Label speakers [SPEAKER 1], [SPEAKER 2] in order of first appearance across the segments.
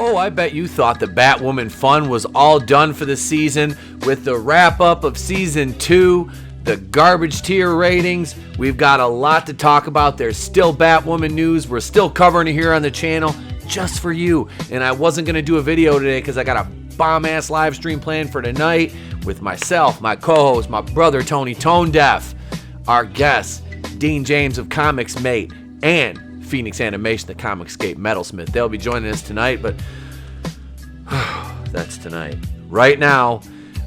[SPEAKER 1] Oh, I bet you thought the Batwoman fun was all done for the season with the wrap-up of Season 2, the garbage tier ratings. We've got a lot to talk about. There's still Batwoman news. We're still covering it here on the channel just for you. And I wasn't going to do a video today because I got a bomb-ass live stream planned for tonight with myself, my co-host, my brother Tony Tone Deaf, our guest, Dean James of Comics Mate, and Phoenix Animation, the Comicscape Metalsmith. They'll be joining us tonight, but that's tonight. Right now,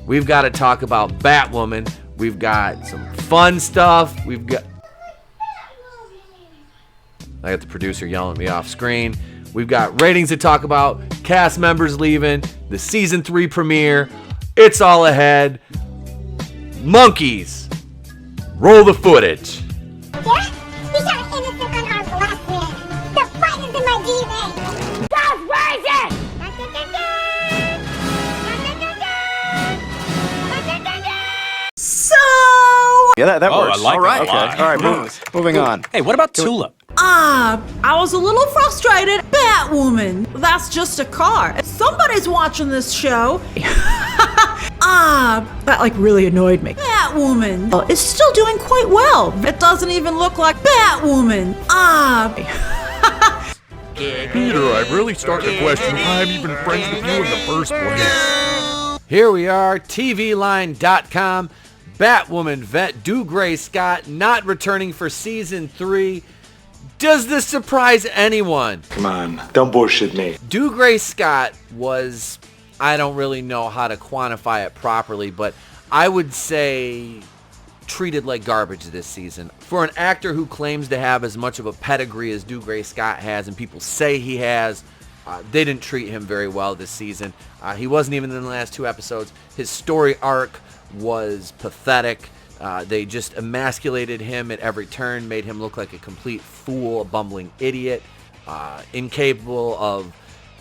[SPEAKER 1] we've got to talk about Batwoman. We've got some fun stuff. I got the producer yelling at me off screen. We've got ratings to talk about, cast members leaving, the Season 3 premiere. It's all ahead. Monkeys, roll the footage.
[SPEAKER 2] Yeah? These are innocent, unarmed black men. The fight is in my DNA. God's rising!
[SPEAKER 3] So...
[SPEAKER 4] Yeah, that works.
[SPEAKER 5] I like
[SPEAKER 4] all right,
[SPEAKER 5] that.
[SPEAKER 4] okay. All right, moving on.
[SPEAKER 5] Hey, what about Tulip?
[SPEAKER 3] I was a little frustrated. Batwoman. That's just a car. Somebody's watching this show. That like really annoyed me. Batwoman is still doing quite well. It doesn't even look like Batwoman.
[SPEAKER 6] Peter, I'm really starting to question why I'm even friends with you in the first place.
[SPEAKER 1] Here we are, TVLine.com. Batwoman vet Dougray Scott not returning for Season 3. Does this surprise anyone?
[SPEAKER 7] Come on, don't bullshit me.
[SPEAKER 1] Dougray Scott was, I don't really know how to quantify it properly, but I would say treated like garbage this season. For an actor who claims to have as much of a pedigree as Dougray Scott has, and people say he has, they didn't treat him very well this season. He wasn't even in the last 2 episodes. His story arc was pathetic. They just emasculated him at every turn, made him look like a complete fool, a bumbling idiot, incapable of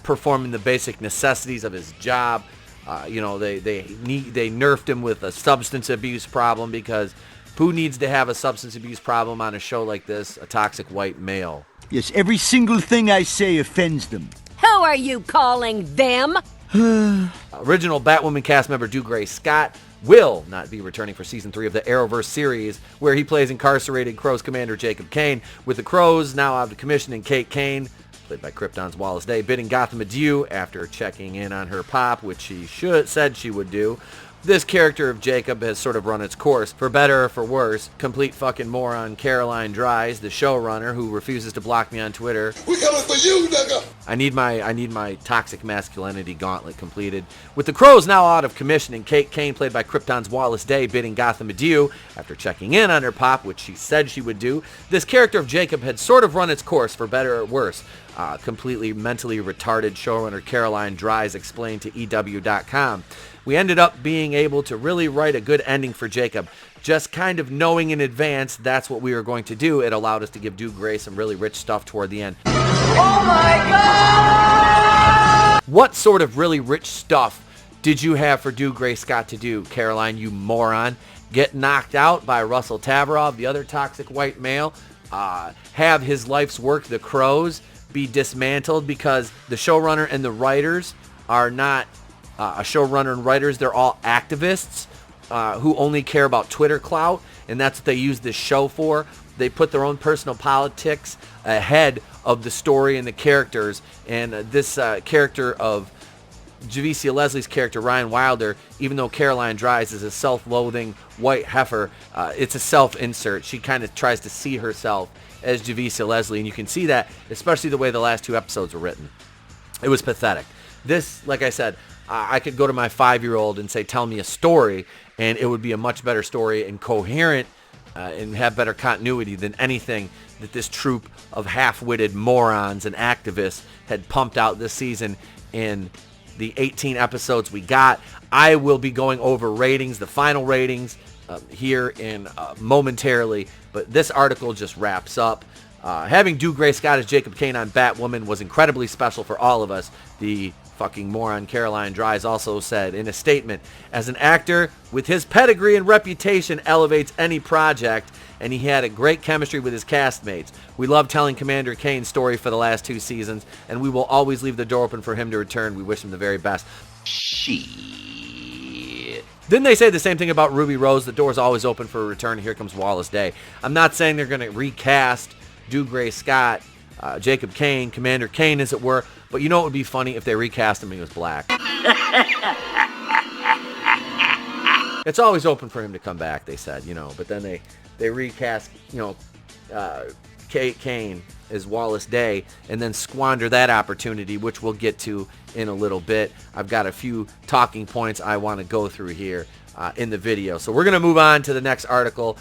[SPEAKER 1] performing the basic necessities of his job. They nerfed him with a substance abuse problem, because who needs to have a substance abuse problem on a show like this? A toxic white male.
[SPEAKER 8] Yes, every single thing I say offends them.
[SPEAKER 9] Who are you calling them?
[SPEAKER 1] Original Batwoman cast member Dougray Scott will not be returning for Season 3 of the Arrowverse series, where he plays incarcerated Crows Commander Jacob Kane, with the Crows now out of commission and Kate Kane, played by Krypton's Wallace Day, bidding Gotham adieu after checking in on her pop, which she said she would do. This character of Jacob has sort of run its course, for better or for worse. Complete fucking moron Caroline Dries, the showrunner who refuses to block me on Twitter.
[SPEAKER 6] We coming for you, nigga!
[SPEAKER 1] I need my toxic masculinity gauntlet completed. With the Crows now out of commission and Kate Kane, played by Krypton's Wallace Day, bidding Gotham adieu after checking in on her pop, which she said she would do, this character of Jacob had sort of run its course, for better or worse. Completely mentally retarded showrunner Caroline Dries explained to EW.com. We ended up being able to really write a good ending for Jacob. Just kind of knowing in advance that's what we were going to do, it allowed us to give Dougray some really rich stuff toward the end.
[SPEAKER 3] Oh my God!
[SPEAKER 1] What sort of really rich stuff did you have for Dougray Scott to do, Caroline, you moron? Get knocked out by Russell Tabarov, the other toxic white male? Have his life's work, the Crows, be dismantled because the showrunner and the writers are not a showrunner and writers, they're all activists who only care about Twitter clout, and that's what they use this show for. They put their own personal politics ahead of the story and the characters, and this character of Javicia Leslie's character, Ryan Wilder, even though Caroline Dries is a self-loathing white heifer, it's a self-insert. She kind of tries to see herself as Javicia Leslie, and you can see that, especially the way the last 2 episodes were written. It was pathetic. This, like I said, I could go to my 5-year-old and say, tell me a story, and it would be a much better story and coherent and have better continuity than anything that this troupe of half-witted morons and activists had pumped out this season in the 18 episodes we got. I will be going over ratings, the final ratings, here in momentarily, but this article just wraps up. Having Dougray Scott as Jacob Kane on Batwoman was incredibly special for all of us. The fucking moron Caroline Dries also said in a statement, as an actor with his pedigree and reputation elevates any project, and he had a great chemistry with his castmates. We love telling Commander Kane's story for the last 2 seasons, and we will always leave the door open for him to return. We wish him the very best. Shit. Didn't they say the same thing about Ruby Rose? The door's always open for a return. Here comes Wallace Day. I'm not saying they're going to recast Dougray Scott, Jacob Kane, Commander Kane, as it were, but you know it would be funny if they recast him and he was black. It's always open for him to come back, they said, you know, but then they recast, you know, Kane as Wallace Day and then squander that opportunity, which we'll get to in a little bit. I've got a few talking points I want to go through here in the video. So we're going to move on to the next article,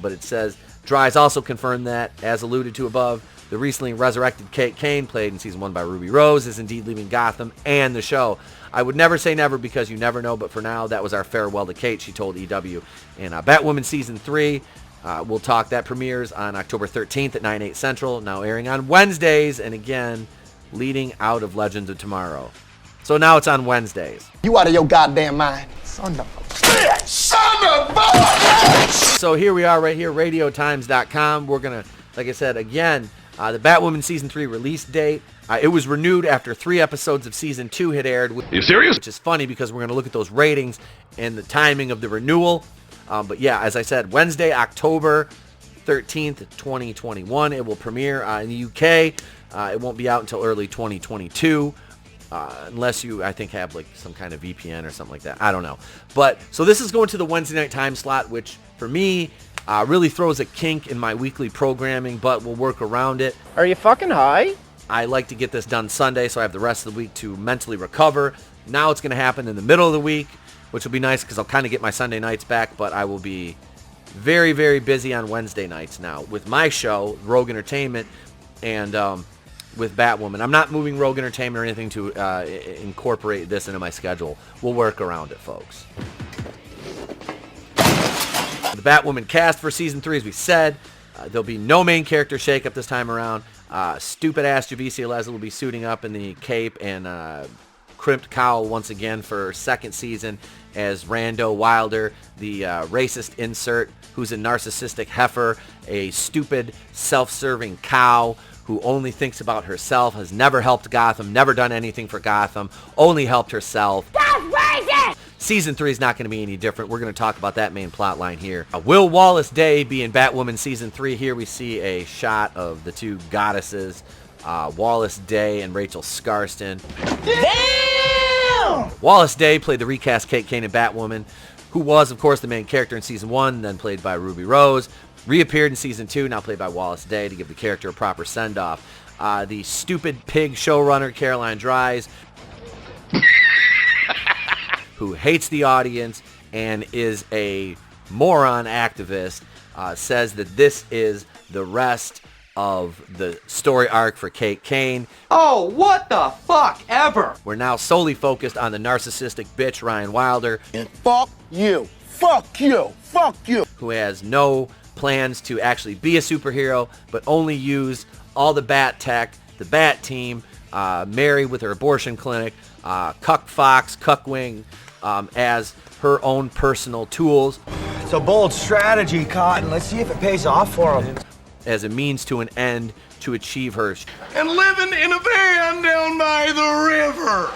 [SPEAKER 1] but it says, Dries also confirmed that, as alluded to above, the recently resurrected Kate Kane, played in Season 1 by Ruby Rose, is indeed leaving Gotham and the show. I would never say never because you never know, but for now, that was our farewell to Kate, she told EW. And Batwoman Season 3, we'll talk, that premieres on October 13th at 9/8 Central, now airing on Wednesdays, and again, leading out of Legends of Tomorrow. So now it's on Wednesdays.
[SPEAKER 5] You out of your goddamn mind. Son of a bitch! Son of a bitch!
[SPEAKER 1] So here we are right here, radiotimes.com. We're going to, like I said, again, the Batwoman Season 3 release date. It was renewed after 3 episodes of Season 2 had aired. Are
[SPEAKER 6] you serious?
[SPEAKER 1] Which is funny because we're going to look at those ratings and the timing of the renewal. But yeah, as I said, Wednesday, October 13th, 2021. It will premiere in the UK. It won't be out until early 2022. Unless you, I think, have like some kind of VPN or something like that. I don't know. But so this is going to the Wednesday night time slot, which for me really throws a kink in my weekly programming, but we'll work around it.
[SPEAKER 5] Are you fucking high?
[SPEAKER 1] I like to get this done Sunday, so I have the rest of the week to mentally recover. Now it's going to happen in the middle of the week, which will be nice because I'll kind of get my Sunday nights back, but I will be very, very busy on Wednesday nights now with my show, Rogue Entertainment, and with Batwoman. I'm not moving Rogue Entertainment or anything to incorporate this into my schedule. We'll work around it, folks. The Batwoman cast for Season 3, as we said, there'll be no main character shakeup this time around. Stupid-ass Javicia Leslie will be suiting up in the cape and crimped cowl once again for 2nd season as Rando Wilder, the racist insert who's a narcissistic heifer, a stupid, self-serving cow who only thinks about herself, has never helped Gotham, never done anything for Gotham, only helped herself.
[SPEAKER 2] That's racist!
[SPEAKER 1] Season 3 is not going to be any different. We're going to talk about that main plot line here. Will Wallace Day be in Batwoman Season 3? Here we see a shot of the 2 goddesses, Wallace Day and Rachel Scarston.
[SPEAKER 5] Damn!
[SPEAKER 1] Wallace Day played the recast Kate Kane in Batwoman, who was, of course, the main character in Season 1, then played by Ruby Rose. Reappeared in Season 2, now played by Wallace Day to give the character a proper send-off. The stupid pig showrunner, Caroline Dries, who hates the audience and is a moron activist, says that this is the rest of the story arc for Kate Kane.
[SPEAKER 5] Oh, what the fuck ever!
[SPEAKER 1] We're now solely focused on the narcissistic bitch Ryan Wilder,
[SPEAKER 5] And fuck you! Fuck you! Fuck you!
[SPEAKER 1] who has no plans to actually be a superhero, but only use all the bat tech, the bat team, Mary with her abortion clinic, Cuck Fox, Cuck Wing, as her own personal tools.
[SPEAKER 5] It's a bold strategy, Cotton. Let's see if it pays off for him.
[SPEAKER 1] As a means to an end to achieve her.
[SPEAKER 6] And living in a van down by the river.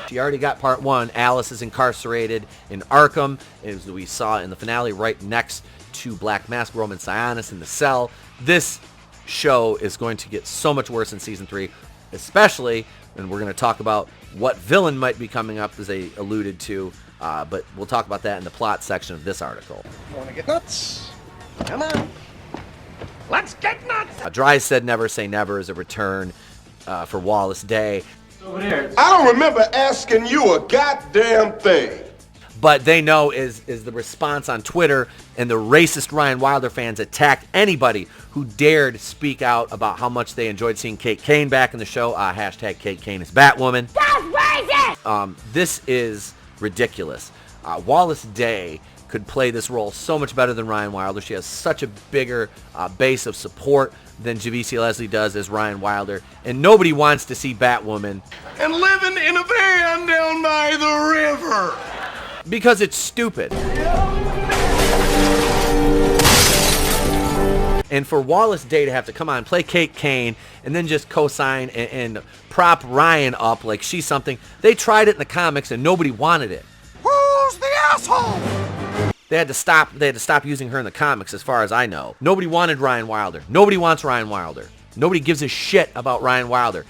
[SPEAKER 1] She already got part 1. Alice is incarcerated in Arkham, as we saw in the finale, right next to Black Mask, Roman Sionis in the cell. This show is going to get so much worse in Season 3, especially, and we're going to talk about what villain might be coming up, as they alluded to, but we'll talk about that in the plot section of this article.
[SPEAKER 5] Wanna get nuts? Come on.
[SPEAKER 6] Let's get nuts!
[SPEAKER 1] Dries said never say never as a return for Wallace Day.
[SPEAKER 10] I don't remember asking you a goddamn thing.
[SPEAKER 1] But they know is the response on Twitter, and the racist Ryan Wilder fans attacked anybody who dared speak out about how much they enjoyed seeing Kate Kane back in the show. Hashtag Kate Kane is Batwoman.
[SPEAKER 2] That's racist!
[SPEAKER 1] This is ridiculous. Wallace Day could play this role so much better than Ryan Wilder. She has such a bigger base of support, than Javicia Leslie does as Ryan Wilder, and nobody wants to see Batwoman.
[SPEAKER 10] And living in a van down by the river.
[SPEAKER 1] Because it's stupid. And for Wallace Day to have to come on, play Kate Kane, and then just co-sign and prop Ryan up like she's something. They tried it in the comics and nobody wanted it.
[SPEAKER 10] Who's the asshole?
[SPEAKER 1] They had to stop using her in the comics, as far as I know. Nobody wanted Ryan Wilder. Nobody wants Ryan Wilder. Nobody gives a shit about Ryan Wilder.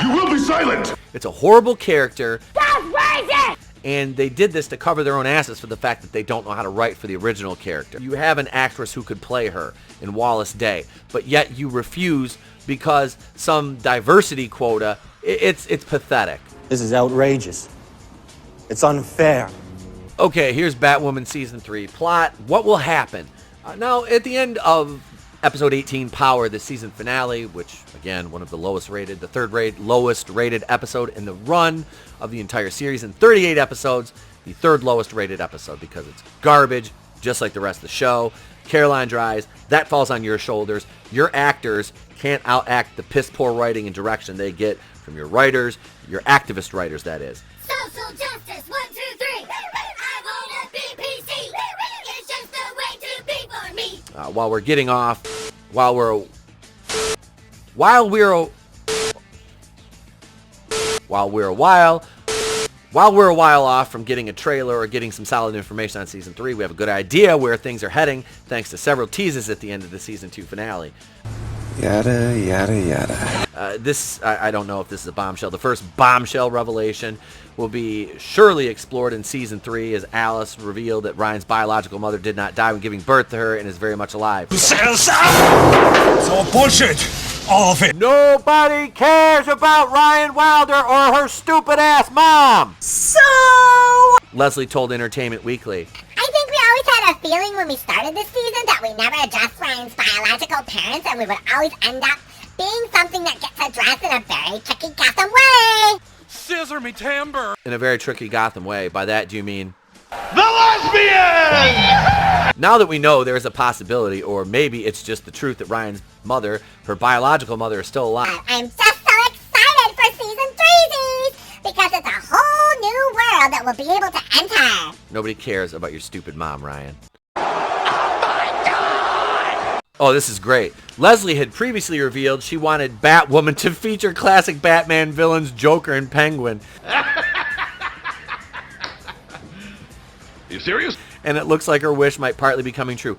[SPEAKER 10] You will be silent.
[SPEAKER 1] It's a horrible character.
[SPEAKER 2] That's racist!
[SPEAKER 1] And they did this to cover their own asses for the fact that they don't know how to write for the original character. You have an actress who could play her in Wallace Day, but yet you refuse because some diversity quota. It's pathetic.
[SPEAKER 11] This is outrageous. It's unfair.
[SPEAKER 1] Okay, here's Batwoman Season 3. Plot, what will happen? Now, at the end of Episode 18, Power, the season finale, which, again, one of the lowest rated, the lowest rated episode in the run of the entire series. In 38 episodes, the third lowest rated episode because it's garbage, just like the rest of the show. Caroline Dries, that falls on your shoulders. Your actors can't outact the piss-poor writing and direction they get from your writers, your activist writers, that is.
[SPEAKER 2] Social justice, 1, 2, 3. I wanna be PC. It's just the way to be for me.
[SPEAKER 1] While we're a while off from getting a trailer or getting some solid information on Season 3, we have a good idea where things are heading thanks to several teases at the end of the Season 2 finale.
[SPEAKER 4] Yada, yada, yada.
[SPEAKER 1] I don't know if this is a bombshell. The first bombshell revelation will be surely explored in Season 3 as Alice revealed that Ryan's biological mother did not die when giving birth to her and is very much alive.
[SPEAKER 8] It's all bullshit. All of it.
[SPEAKER 1] Nobody cares about Ryan Wilder or her stupid ass mom.
[SPEAKER 3] So,
[SPEAKER 1] Leslie told Entertainment Weekly.
[SPEAKER 2] I think we always had a feeling when we started this season that we never addressed Ryan's biological parents and we would always end up being something that gets addressed in a very tricky Gotham way.
[SPEAKER 6] Scissor me timber.
[SPEAKER 1] In a very tricky Gotham way. By that, do you mean
[SPEAKER 10] The lesbian!
[SPEAKER 1] now that we know there is a possibility, or maybe it's just the truth that Ryan's mother, her biological mother, is still alive.
[SPEAKER 2] I'm just so excited for Season 3 because it's a whole new world that we'll be able to enter.
[SPEAKER 1] Nobody cares about your stupid mom, Ryan. Oh, this is great. Leslie had previously revealed she wanted Batwoman to feature classic Batman villains Joker and Penguin.
[SPEAKER 10] You serious?
[SPEAKER 1] And it looks like her wish might partly be coming true.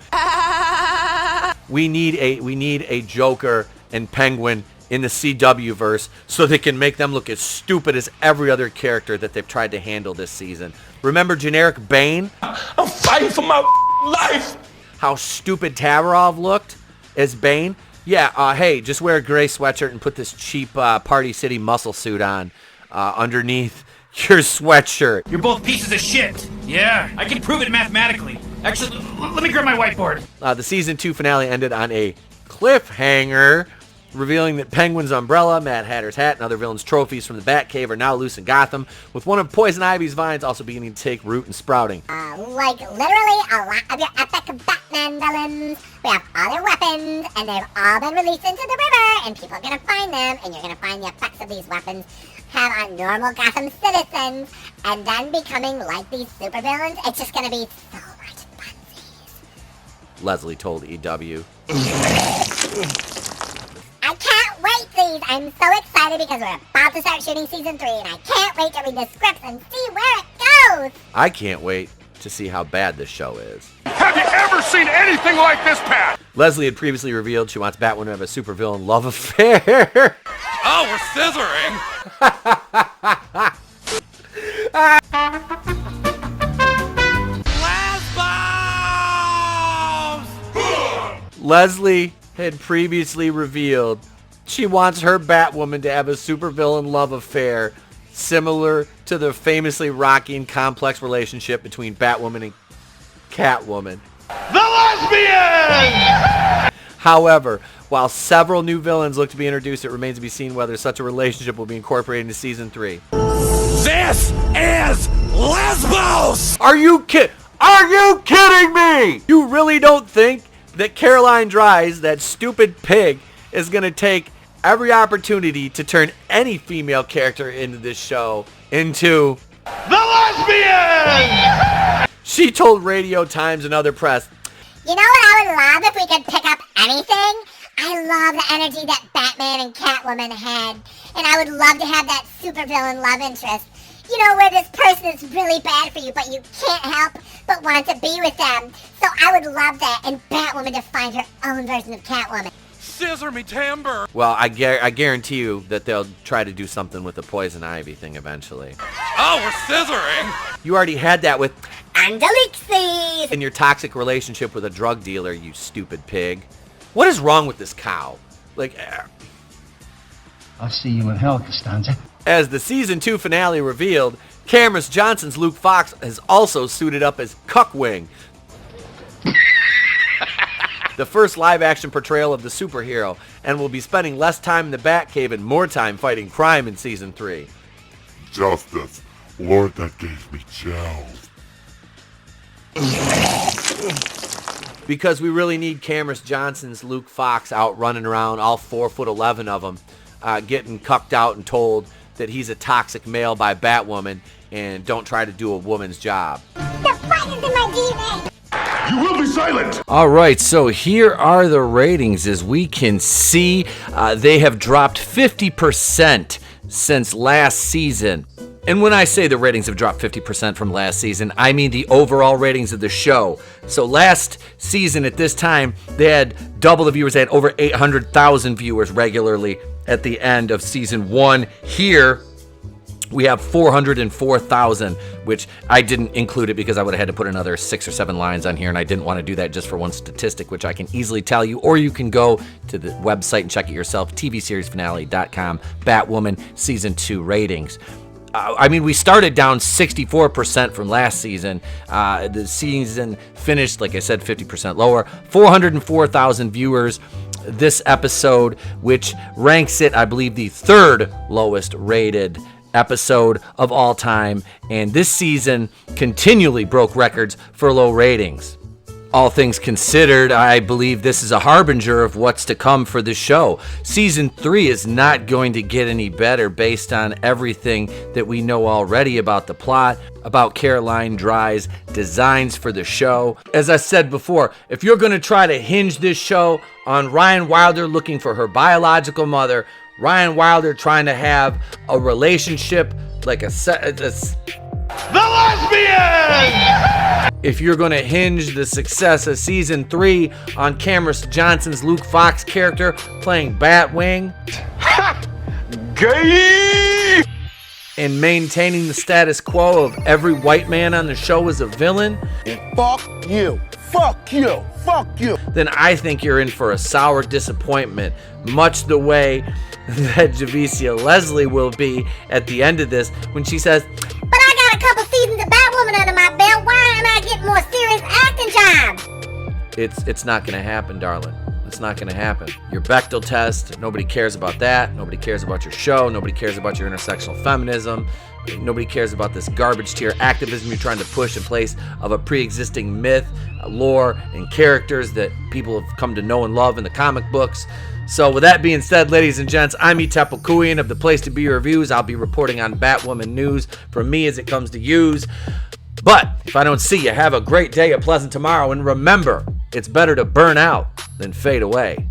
[SPEAKER 1] We need a Joker and Penguin in the CW verse so they can make them look as stupid as every other character that they've tried to handle this season. Remember generic Bane?
[SPEAKER 10] I'm fighting for my life.
[SPEAKER 1] How stupid Tavarov looked as Bane? Yeah, hey, just wear a gray sweatshirt and put this cheap Party City muscle suit on underneath your sweatshirt.
[SPEAKER 12] You're both pieces of shit. Yeah, I can prove it mathematically. Actually, let me grab my whiteboard.
[SPEAKER 1] The Season 2 finale ended on a cliffhanger, revealing that Penguin's umbrella, Mad Hatter's hat, and other villains' trophies from the Batcave are now loose in Gotham, with one of Poison Ivy's vines also beginning to take root and sprouting.
[SPEAKER 2] Like literally a lot of your epic Batman villains. We have all their weapons, and they've all been released into the river, and people are gonna find them, and you're gonna find the effects of these weapons have on normal Gotham citizens, and then becoming like these supervillains. It's just gonna be so much fun.
[SPEAKER 1] Leslie told EW.
[SPEAKER 2] I can't wait, please. I'm so excited because we're about to start shooting Season 3, and I can't wait to read the scripts and see where it goes.
[SPEAKER 1] I can't wait to see how bad this show is.
[SPEAKER 10] Have you ever seen anything like this, Pat?
[SPEAKER 1] Leslie had previously revealed she wants Batwoman to have a supervillain love affair.
[SPEAKER 6] Oh, we're scissoring.
[SPEAKER 1] Leslie had previously revealed she wants her Batwoman to have a supervillain love affair similar to the famously rocky and complex relationship between Batwoman and Catwoman.
[SPEAKER 10] The lesbian!
[SPEAKER 1] However, while several new villains look to be introduced, it remains to be seen whether such a relationship will be incorporated into Season 3.
[SPEAKER 8] This is Lesbos!
[SPEAKER 1] Are you kidding me? You really don't think that Caroline Dries, that stupid pig, is going to take every opportunity to turn any female character into this show into
[SPEAKER 10] The lesbian!
[SPEAKER 1] She told Radio Times and other press,
[SPEAKER 2] You know what I would love if we could pick up anything? I love the energy that Batman and Catwoman had. And I would love to have that supervillain love interest. You know, where this person is really bad for you, but you can't help but want to be with them. So I would love that, and Batwoman to find her own version of Catwoman.
[SPEAKER 6] Scissor me timber.
[SPEAKER 1] well, I guarantee you that they'll try to do something with the Poison Ivy thing eventually.
[SPEAKER 6] Oh, we're scissoring.
[SPEAKER 1] You already had that with
[SPEAKER 2] Angelixes!
[SPEAKER 1] in your toxic relationship with a drug dealer, you stupid pig. What is wrong with this cow? Like,
[SPEAKER 13] I'll see you in hell, Costanza.
[SPEAKER 1] as the season 2 finale revealed, Cameron Johnson's Luke Fox has also suited up as Cuckwing, the first live-action portrayal of the superhero, and will be spending less time in the Batcave and more time fighting crime in season 3.
[SPEAKER 6] Justice. Lord, that gave me chills.
[SPEAKER 1] Because we really need Cameron Johnson's Luke Fox out running around, all 4'11" of them, getting cucked out and told that he's a toxic male by Batwoman and don't try to do a woman's job.
[SPEAKER 2] The fight is in my DNA!
[SPEAKER 10] You will be silent!
[SPEAKER 1] All right, so here are the ratings. As we can see, they have dropped 50% since last season. And when I say the ratings have dropped 50% from last season, I mean the overall ratings of the show. So last season at this time, they had double the viewers. They had over 800,000 viewers regularly at the end of season 1. Here, we have 404,000, which I didn't include it because I would have had to put another 6 or 7 lines on here, and I didn't want to do that just for one statistic, which I can easily tell you, or you can go to the website and check it yourself, tvseriesfinale.com, Batwoman Season 2 ratings. I mean, we started down 64% from last season. The season finished, like I said, 50% lower. 404,000 viewers this episode, which ranks it, I believe, the 3rd lowest rated episode of all time. And this season continually broke records for low ratings. All things considered, I believe this is a harbinger of what's to come for the show. Season 3 is not going to get any better based on everything that we know already about the plot, about Caroline Dry's designs for the show. As I said before, if you're going to try to hinge this show on Ryan Wilder looking for her biological mother, Ryan Wilder trying to have a relationship like
[SPEAKER 10] The lesbian!
[SPEAKER 1] if you're going to hinge the success of season 3 on Cameron Johnson's Luke Fox character playing Batwing,
[SPEAKER 10] Gay!
[SPEAKER 1] and maintaining the status quo of every white man on the show is a villain,
[SPEAKER 5] Fuck you. Fuck you. Fuck you.
[SPEAKER 1] then I think you're in for a sour disappointment, much the way that Javicia Leslie will be at the end of this when she says,
[SPEAKER 2] But I got a couple seasons of Batwoman under my belt. Why am I getting more serious acting jobs?
[SPEAKER 1] it's not going to happen, darling. It's not going to happen. Your Bechdel test, nobody cares about that. Nobody cares about your show. Nobody cares about your intersectional feminism. Nobody cares about this garbage tier activism you're trying to push in place of a pre-existing myth, lore, and characters that people have come to know and love in the comic books. So with that being said, ladies and gents, I'm Etepo Kuian of the Place to Be Reviews. I'll be reporting on Batwoman news from me as it comes to yous. But if I don't see you, have a great day, a pleasant tomorrow, and remember, it's better to burn out than fade away.